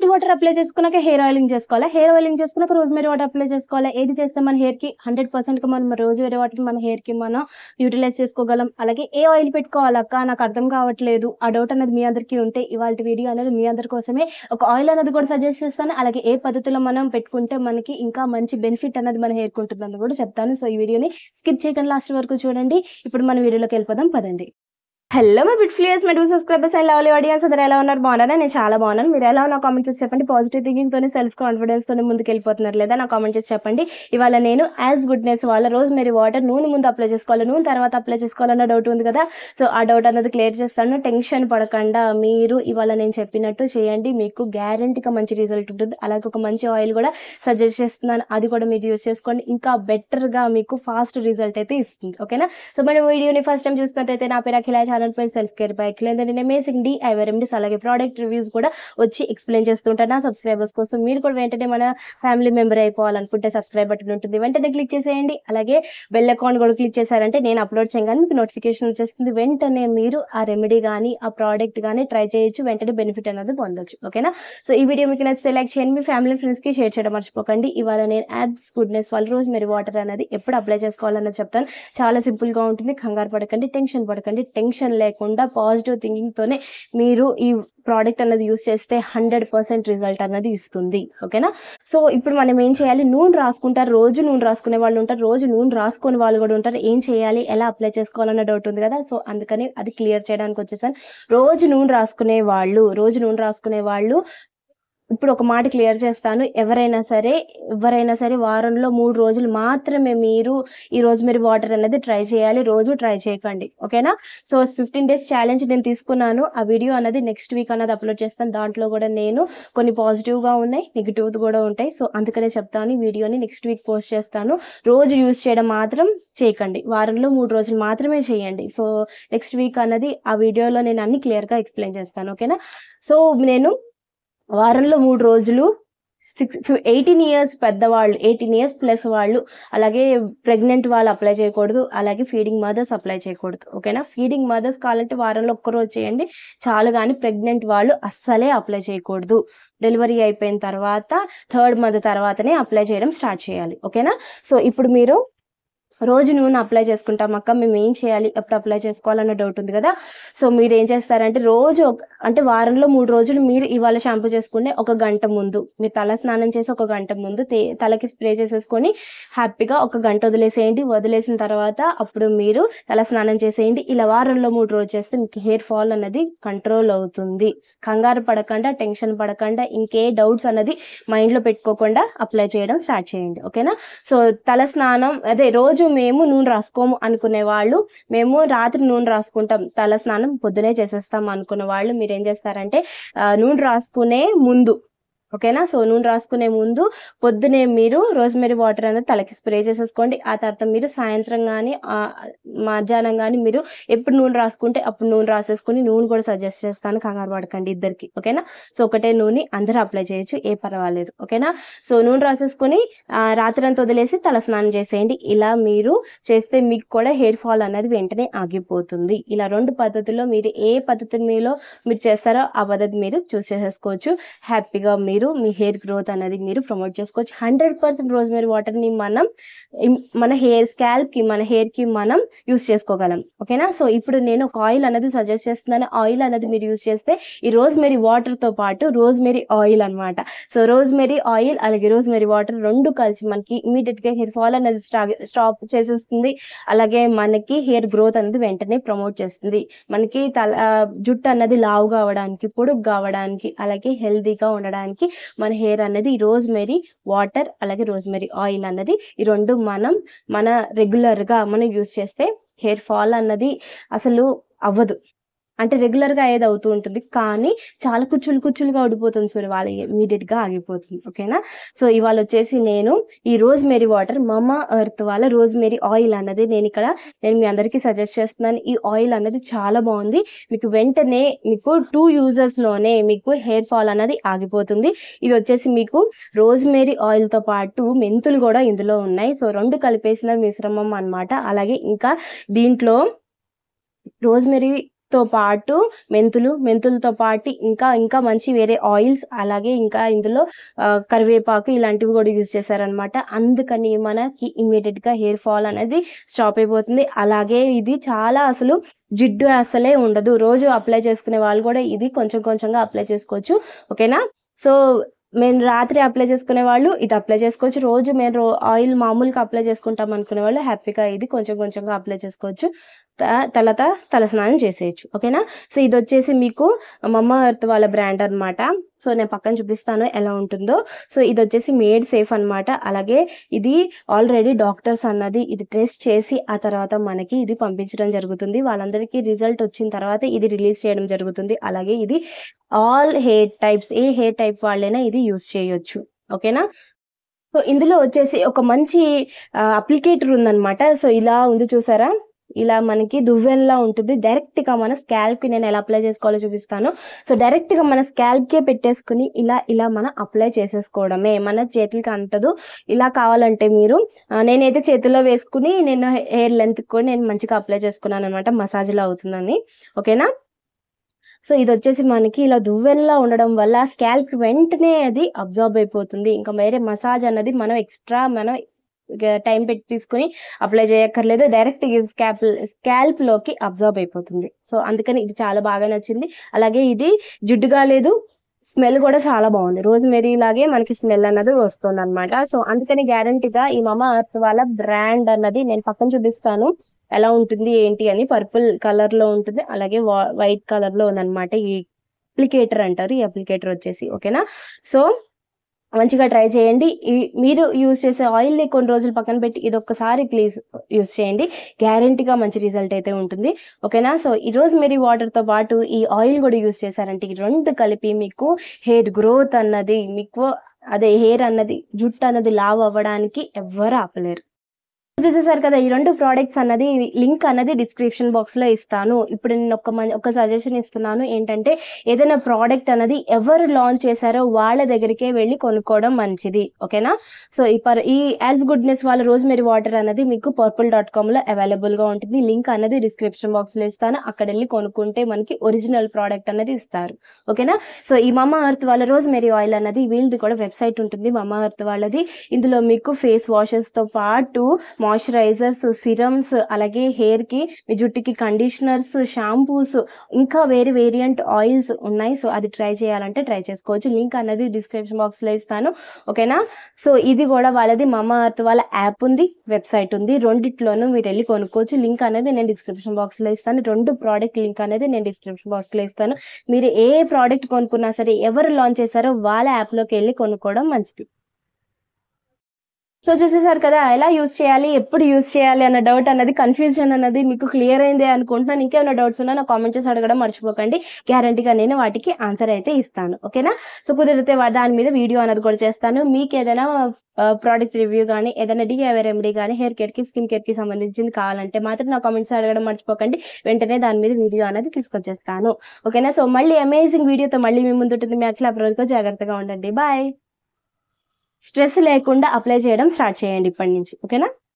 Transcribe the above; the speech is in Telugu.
వాటర్ అప్లై చేసుకున్నాక హెయిర్ ఆయిలింగ్ చేసుకోవాలా, హెయిర్ ఆయిలింగ్ చేసుకున్నాక రోజ్‌మెరీ వాటర్ అప్లై చేసుకోవాలా. ఏది చేస్తే మన హెయిర్‌కి 100% మనం రోజ్‌మెరీ వాటర్ మన హెయిర్‌కి మనం యూటిలైజ్ చేసుకోగలం. అలాగే ఏ ఆయిల్ పెట్టుకోవాలక్క నాకు అర్థం కావట్లేదు. ఆ డౌట్ అనేది మీ అందరికీ ఉంటే ఇవాల్టి వీడియో అనేది మీ అందరి కోసమే. ఒక ఆయిల్ అనేది కూడా సజెస్ట్ చేస్తాను. అలాగే ఏ పద్ధతిలో మనం పెట్టుకుంటే మనకి ఇంకా మంచి బెనిఫిట్ అనేది మన హెయిర్‌కి ఉంటుందని కూడా చెప్తాను. సో, ఈ వీడియోని స్కిప్ చేయకుండా లాస్ట్ వరకు చూడండి. ఇప్పుడు మన వీడియోలోకి వెళ్ళిపోదాం పదండి. Hello my beautiful my 2 subscribers and lovely audience, అందరూ ఎలా ఉన్నారు? బాగున్నారా? నేను చాలా బాగున్నాను. మీరు ఎలా ఉన్నా కామెంట్ చేసి చెప్పండి. పాజిటివ్ థింకింగ్ తోనే సెల్ఫ్ కాన్ఫిడెన్స్ తోనే ముందుకెళ్ళిపోతున్నారు లేదా నా కామెంట్ చేసి చెప్పండి. ఇవాళ నేను యాజ్ గుడ్నెస్ వాళ్ళ రోజ్‌మెరీ వాటర్ నూనె ముందు అప్లై చేసుకోవాలి, నూనె తర్వాత అప్లై చేసుకోవాలన్న డౌట్ ఉంది కదా. సో ఆ డౌట్ అనేది క్లియర్ చేస్తాను. టెన్షన్ పడకుండా మీరు ఇవాళ నేను చెప్పినట్టు చేయండి, మీకు గ్యారెంటీగా మంచి రిజల్ట్ ఉంటుంది. అలాగే ఒక మంచి ఆయిల్ కూడా సజెస్ట్ చేస్తున్నాను, అది కూడా మీరు యూస్ చేసుకోండి. ఇంకా బెటర్గా మీకు ఫాస్ట్ రిజల్ట్ అయితే ఇస్తుంది. ఓకేనా? సో మన వీడియోని ఫస్ట్ టైం చూస్తున్నట్టయితే నా పేరు అఖిల, ఛానల్ పేరు సెల్ఫ్ కేర్ బై అఖిల. నేను అమేజింగ్ DIY రెమెడీస్ అలాగే ప్రోడక్ట్ రివ్యూస్ కూడా వచ్చి ఎక్స్ప్లెయిన్ చేస్తుంటాను నా సబ్స్క్రైబర్స్ కోసం. మీరు కూడా వెంటనే మన ఫ్యామిలీ మెంబర్ అయిపోవాలనుకుంటే సబ్స్క్రైబ్ బటన్ ఉంటుంది, వెంటనే క్లిక్ చేసేయండి. అలాగే బెల్ అకౌంట్ కూడా క్లిక్ చేశారంటే నేను అప్లోడ్ చేయగానే మీకు నోటిఫికేషన్ వచ్చేస్తుంది. వెంటనే మీరు ఆ రెమెడీ కానీ ఆ ప్రోడక్ట్ కానీ ట్రై చేయొచ్చు, వెంటనే బెనిఫిట్ అనేది పొందొచ్చు. ఓకేనా? సో ఈ వీడియో మీకు నచ్చితే లైక్ చేయండి, మీ ఫ్యామిలీ ఫ్రెండ్స్కి షేర్ చేయడం మర్చిపోకండి. ఇవాళ నేను యాబ్స్ గుడ్నెస్ వాళ్ళ రోజ్‌మెరీ వాటర్ అనేది ఎప్పుడు అప్లై చేసుకోవాలన్నది చెప్తాను. చాలా సింపుల్గా ఉంటుంది. కంగారు పడకండి, టెన్షన్ పడకండి. టెన్షన్ లేకుండా పాజిటివ్ థింకింగ్తోనే మీరు ఈ ప్రోడక్ట్ అనేది యూస్ చేస్తే 100% రిజల్ట్ అనేది ఇస్తుంది. ఓకేనా? సో ఇప్పుడు మనం ఏం చేయాలి? నూనె రాసుకుంటారు, రోజు నూనె రాసుకునే వాళ్ళు ఉంటారు, రోజు నూనె రాసుకునే వాళ్ళు కూడా ఉంటారు. ఏం చేయాలి, ఎలా అప్లై చేసుకోవాలన్న డౌట్ ఉంది కదా. సో అందుకని అది క్లియర్ చేయడానికి వచ్చేసాను. రోజు నూనె రాసుకునే వాళ్ళు ఇప్పుడు ఒక మాట క్లియర్ చేస్తాను. ఎవరైనా సరే వారంలో 3 రోజులు మాత్రమే మీరు ఈ రోజ్‌మెరీ వాటర్ అనేది ట్రై చేయాలి. రోజు ట్రై చేయకండి. ఓకేనా? సో 15 డేస్ ఛాలెంజ్ నేను తీసుకున్నాను. ఆ వీడియో అనేది నెక్స్ట్ వీక్ అనేది అప్లోడ్ చేస్తాను. దాంట్లో కూడా నేను కొన్ని పాజిటివ్‌గా ఉన్నాయి, నెగెటివ్ కూడా ఉంటాయి. సో అందుకనే చెప్తాను, ఈ వీడియోని నెక్స్ట్ వీక్ పోస్ట్ చేస్తాను. రోజు యూజ్ చేయడం మాత్రం చేయకండి. వారంలో 3 రోజులు మాత్రమే చేయండి. సో నెక్స్ట్ వీక్ అన్నది ఆ వీడియోలో నేను అన్ని క్లియర్‌గా ఎక్స్‌ప్లెయిన్ చేస్తాను. ఓకేనా? సో నేను వారంలో 3 రోజులు 18 ఇయర్స్ పెద్దవాళ్ళు, 18 ఇయర్స్ ప్లస్ వాళ్ళు, అలాగే ప్రెగ్నెంట్ వాళ్ళు అప్లై చేయకూడదు. అలాగే ఫీడింగ్ మదర్స్ అప్లై చేయకూడదు. ఓకేనా? ఫీడింగ్ మదర్స్ కావాలంటే వారంలో ఒక్కరోజు చేయండి చాలు, కానీ ప్రెగ్నెంట్ వాళ్ళు అస్సలే అప్లై చేయకూడదు. డెలివరీ అయిపోయిన తర్వాత 3rd మంత్ తర్వాతనే అప్లై చేయడం స్టార్ట్ చేయాలి. ఓకేనా? సో ఇప్పుడు మీరు రోజు నూనె అప్లై చేసుకుంటాం అక్క, మేము ఏం చేయాలి, ఎప్పుడు అప్లై చేసుకోవాలన్న డౌట్ ఉంది కదా. సో మీరు ఏం చేస్తారంటే రోజు అంటే వారంలో 3 రోజులు మీరు ఇవాళ షాంపూ చేసుకునే ఒక గంట ముందు, మీరు తల స్నానం చేసి ఒక గంట ముందు తలకి స్ప్రే చేసేసుకొని హ్యాపీగా ఒక గంట వదిలేసేయండి. వదిలేసిన తర్వాత అప్పుడు మీరు తల స్నానం చేసేయండి. ఇలా వారంలో 3 రోజులు చేస్తే మీకు హెయిర్ ఫాల్ అనేది కంట్రోల్ అవుతుంది. కంగారు పడకుండా, టెన్షన్ పడకుండా, ఇంకే డౌట్స్ అనేది మైండ్లో పెట్టుకోకుండా అప్లై చేయడం స్టార్ట్ చేయండి. ఓకేనా? సో తల స్నానం రోజు మేము నూనె రాసుకోము అనుకునే వాళ్ళు, మేము రాత్రి నూనె రాసుకుంటాం, తల స్నానం పొద్దునే చేసేస్తాం అనుకున్న వాళ్ళు మీరు ఏం చేస్తారంటే నూనె రాసుకునే ముందు, ఓకేనా? సో నూనె రాసుకునే ముందు పొద్దునే మీరు రోజ్‌మెరీ వాటర్ అనేది తలకి స్ప్రే చేసేసుకోండి. ఆ తర్వాత మీరు సాయంత్రం కానీ మధ్యాహ్నం కానీ మీరు ఎప్పుడు నూనె రాసుకుంటే అప్పుడు నూనె రాసేసుకుని, నూనె కూడా సజెస్ట్ చేస్తాను, కంగారు పడకండి ఇద్దరికి. ఓకేనా? సో ఒకటే నూనె అందరూ అప్లై చేయొచ్చు, ఏ పర్వాలేదు. ఓకేనా? సో నూనె రాసేసుకొని రాత్రంతా వదిలేసి తల స్నానం చేసేయండి. ఇలా మీరు చేస్తే మీకు కూడా హెయిర్ ఫాల్ అనేది వెంటనే ఆగిపోతుంది. ఇలా 2 పద్ధతుల్లో మీరు ఏ పద్ధతి మీరు చేస్తారో ఆ పద్ధతి మీరు చూస్ చేసేసుకోవచ్చు. హ్యాపీగా మీరు మీ హెయిర్ గ్రోత్ అనేది మీరు ప్రమోట్ చేసుకోవచ్చు. 100% రోజ్‌మెరీ వాటర్ని మనం మన స్కాల్ప్కి, మన హెయిర్కి మనం యూస్ చేసుకోగలం. ఓకేనా? సో ఇప్పుడు నేను ఒక ఆయిల్ అనేది సజెస్ట్ చేస్తున్నాను. ఆయిల్ అనేది మీరు యూస్ చేస్తే ఈ రోజ్‌మెరీ వాటర్తో పాటు రోజ్‌మెరీ ఆయిల్ అనమాట. సో రోజ్‌మెరీ ఆయిల్ అలాగే రోజ్‌మెరీ వాటర్ 2 కలిసి మనకి ఇమీడియట్గా హెయిర్ ఫాల్ అనేది స్టాప్ చేసేస్తుంది. అలాగే మనకి హెయిర్ గ్రోత్ అనేది వెంటనే ప్రమోట్ చేస్తుంది. మనకి జుట్టు అన్నది లావుగా అవ్వడానికి, పొడుగు కావడానికి, అలాగే హెల్దీగా ఉండడానికి మన హెయిర్ అనేది ఈ రోజ్‌మెరీ వాటర్ అలాగే రోజ్‌మెరీ ఆయిల్ అన్నది ఈ 2 మన రెగ్యులర్గా మనం యూస్ చేస్తే హెయిర్ ఫాల్ అన్నది అసలు అవ్వదు. అంటే రెగ్యులర్గా అయ్యేది అవుతూ ఉంటుంది, కానీ చాలా కుచ్చులుగా ఊడిపోతుంది చూడు, వాళ్ళ ఇమీడియట్గా ఆగిపోతుంది. ఓకేనా? సో ఇవాళ వచ్చేసి నేను ఈ రోజ్‌మెరీ వాటర్ మమా ఎర్త్ వాళ్ళ రోజ్‌మెరీ ఆయిల్ అన్నది నేను మీ అందరికీ సజెస్ట్ చేస్తున్నాను. ఈ ఆయిల్ అన్నది చాలా బాగుంది. మీకు వెంటనే మీకు 2 యూజెస్లోనే మీకు హెయిర్ ఫాల్ అన్నది ఆగిపోతుంది. ఇది వచ్చేసి మీకు రోజ్‌మెరీ ఆయిల్తో పాటు మెంతులు కూడా ఇందులో ఉన్నాయి. సో 2 కలిపేసిన మిశ్రమం అనమాట. అలాగే ఇంకా దీంట్లో రోజ్‌మెరీ తో పాటు మెంతులతో పాటు ఇంకా మంచి వేరే ఆయిల్స్, అలాగే ఇంకా ఇందులో కరివేపాకు ఇలాంటివి కూడా యూజ్ చేశారనమాట. అందుకని మనకి ఇమ్మీడియట్గా హెయిర్ ఫాల్ అనేది స్టాప్ అయిపోతుంది. అలాగే ఇది చాలా అసలు జిడ్డు అసలే ఉండదు. రోజు అప్లై చేసుకునే వాళ్ళు కూడా ఇది కొంచెం కొంచెంగా అప్లై చేసుకోవచ్చు. ఓకేనా. సో మేము రాత్రి అప్లై చేసుకునే వాళ్ళు ఇది అప్లై చేసుకోవచ్చు. రోజు మేము ఆయిల్ మామూలుగా అప్లై చేసుకుంటాం అనుకునే వాళ్ళు హ్యాపీగా ఇది కొంచెం కొంచెంగా అప్లై చేసుకోవచ్చు. తర్వాత తలస్నానం చేసేయచ్చు. ఓకేనా. సో ఇది వచ్చేసి మీకు మమ్మా ఎర్త్ వాళ్ళ బ్రాండ్ అనమాట. సో నేను పక్కన చూపిస్తాను ఎలా ఉంటుందో. సో ఇది వచ్చేసి మేడ్ సేఫ్ అనమాట. అలాగే ఇది ఆల్రెడీ డాక్టర్స్ అన్నది ఇది టెస్ట్ చేసి ఆ తర్వాత మనకి ఇది పంపించడం జరుగుతుంది. వాళ్ళందరికీ రిజల్ట్ వచ్చిన తర్వాత ఇది రిలీజ్ చేయడం జరుగుతుంది. అలాగే ఇది ఆల్ హెయిర్ టైప్స్, ఏ హెయిర్ టైప్ వాళ్ళైనా ఇది యూజ్ చేయొచ్చు. ఓకేనా. సో ఇందులో వచ్చేసి ఒక మంచి అప్లికేటర్ ఉందన్నమాట. సో ఇలా ఉంది చూసారా, ఇలా మనకి దువ్వెనలా ఉంటుంది. డైరెక్ట్గా మన స్కాల్ప్కి నేను ఎలా అప్లై చేసుకోవాలో చూపిస్తాను. సో డైరెక్ట్గా మన స్కాల్ప్కే పెట్టేసుకుని ఇలా మనం అప్లై చేసేసుకోవడమే, మన చేతులకి అంటదు. ఇలా కావాలంటే మీరు నేనైతే చేతుల్లో వేసుకుని నేను హెయిర్ లెంత్ కూడా నేను మంచిగా అప్లై చేసుకున్నాను అనమాట, మసాజ్లా అవుతుందని. ఓకేనా. సో ఇది వచ్చేసి మనకి ఇలా దువ్వెనలా ఉండడం వల్ల స్కాల్ప్ వెంటనే అది అబ్జార్బ్ అయిపోతుంది. ఇంకా వేరే మసాజ్ అన్నది మనం ఎక్స్ట్రా టైం పెట్టి తీసుకొని అప్లై చేయక్కర్లేదు. డైరెక్ట్ స్కాల్ప్ లోకి అబ్జార్బ్ అయిపోతుంది. సో అందుకని ఇది చాలా బాగా నచ్చింది. అలాగే ఇది జిడ్డుగా లేదు, స్మెల్ కూడా చాలా బాగుంది. రోజ్మెరీ లాగే మనకి స్మెల్ అన్నది వస్తుంది అనమాట. సో అందుకని గ్యారంటీగా ఈ మమా ఎర్త్ వాళ్ళ బ్రాండ్ అన్నది నేను పక్కన చూపిస్తాను ఎలా ఉంటుంది ఏంటి అని. పర్పుల్ కలర్ లో ఉంటుంది, అలాగే వైట్ కలర్ లో ఉందన్నమాట. ఈ అప్లికేటర్ అంటారు ఈ అప్లికేటర్ వచ్చేసి. ఓకేనా. సో మంచిగా ట్రై చేయండి. మీరు యూజ్ చేసే ఆయిల్ని కొన్ని రోజులు పక్కన పెట్టి ఇది ఒక్కసారి ప్లీజ్ యూజ్ చేయండి. గ్యారంటీగా మంచి రిజల్ట్ అయితే ఉంటుంది. ఓకేనా. సో ఈ రోజ్మెరీ వాటర్తో పాటు ఈ ఆయిల్ కూడా యూజ్ చేశారంటే ఈ రెండు కలిపి మీకు హెయిర్ గ్రోత్ అన్నది, మీకు అదే హెయిర్ అన్నది, జుట్టు అన్నది లావ్ అవ్వడానికి ఎవ్వరు ఆపలేరు. చూసేసారు కదా, ఈ రెండు ప్రోడక్ట్స్ అన్నది లింక్ అన్నది డిస్క్రిప్షన్ బాక్స్ లో ఇస్తాను. ఇప్పుడు నేను ఒక సజెషన్ ఇస్తున్నాను ఏంటంటే, ఏదైనా ప్రోడక్ట్ అన్నది ఎవరు లాంచ్ చేశారో వాళ్ళ దగ్గరికే వెళ్ళి కొనుక్కోవడం మంచిది. ఓకేనా. సో ఈ యాజ్ గుడ్నెస్ వాళ్ళ రోజ్మెరీ వాటర్ అన్నది మీకు purple.com లో అవైలబుల్ గా ఉంటుంది. లింక్ అన్నది డిస్క్రిప్షన్ బాక్స్ లో ఇస్తాను. అక్కడ వెళ్ళి కొనుక్కుంటే మనకి ఒరిజినల్ ప్రోడక్ట్ అన్నది ఇస్తారు. ఓకేనా. సో ఈ మమా ఎర్త్ వాళ్ళ రోజ్మెరీ ఆయిల్ అన్నది వీళ్ళది కూడా వెబ్సైట్ ఉంటుంది మమా ఎర్త్ వాళ్ళది. ఇందులో మీకు ఫేస్ వాషెస్ తో పాటు మాయిశ్చరైజర్స్, సిరమ్స్, అలాగే హెయిర్కి మీ జుట్టుకి కండిషనర్స్, షాంపూస్, ఇంకా వేరే వేరియంట్ ఆయిల్స్ ఉన్నాయి. సో అది ట్రై చేయాలంటే ట్రై చేసుకోవచ్చు. లింక్ అనేది డిస్క్రిప్షన్ బాక్స్లో ఇస్తాను. ఓకేనా. సో ఇది కూడా వాళ్ళది మమా ఎర్త్ వాళ్ళ యాప్ ఉంది, వెబ్సైట్ ఉంది. రెండిట్లోనూ మీరు వెళ్ళి కొనుక్కోవచ్చు. లింక్ అనేది నేను డిస్క్రిప్షన్ బాక్స్లో ఇస్తాను. రెండు ప్రోడక్ట్ లింక్ అనేది నేను డిస్క్రిప్షన్ బాక్స్లో ఇస్తాను. మీరు ఏ ప్రోడక్ట్ కొనుక్కున్నా సరే ఎవరు లాంచ్ చేశారో వాళ్ళ యాప్లోకి వెళ్ళి కొనుక్కోవడం మంచిది. సో చూసేసారు కదా, ఎలా యూజ్ చేయాలి, ఎప్పుడు యూజ్ చేయాలి అన్న డౌట్ అన్నది, కన్ఫ్యూజన్ అన్నది మీకు క్లియర్ అయిందే అనుకుంటున్నాను. ఇంకేమైనా డౌట్స్ ఉన్నా నా కామెంట్ చేసి అడగడం మర్చిపోకండి. గ్యారంటీగా నేను వాటికి ఆన్సర్ అయితే ఇస్తాను. ఓకేనా. సో కుదిరితే దాని మీద వీడియో అన్నది కూడా చేస్తాను. మీకు ఏదైనా ప్రోడక్ట్ రివ్యూ కానీ, ఏదైనా DIY రెమెడీ కానీ, హెయిర్ కేర్కి, స్కిన్ కేర్కి సంబంధించింది కావాలంటే మాత్రం నా కామెంట్స్ అడగడం మర్చిపోకండి. వెంటనే దాని మీద వీడియో అనేది తీసుకొచ్చేస్తాను. ఓకేనా. సో మళ్ళీ అమేజింగ్ వీడియోతో మళ్ళీ మీ ముందు ఉంటుంది. మీ అట్లా అప్పటివరకు జాగ్రత్తగా ఉండండి. బాయ్. స్ట్రెస్ లేకుండా అప్లై చేయడం స్టార్ట్ చేయండి ఇప్పటి నుంచి. ఓకేనా.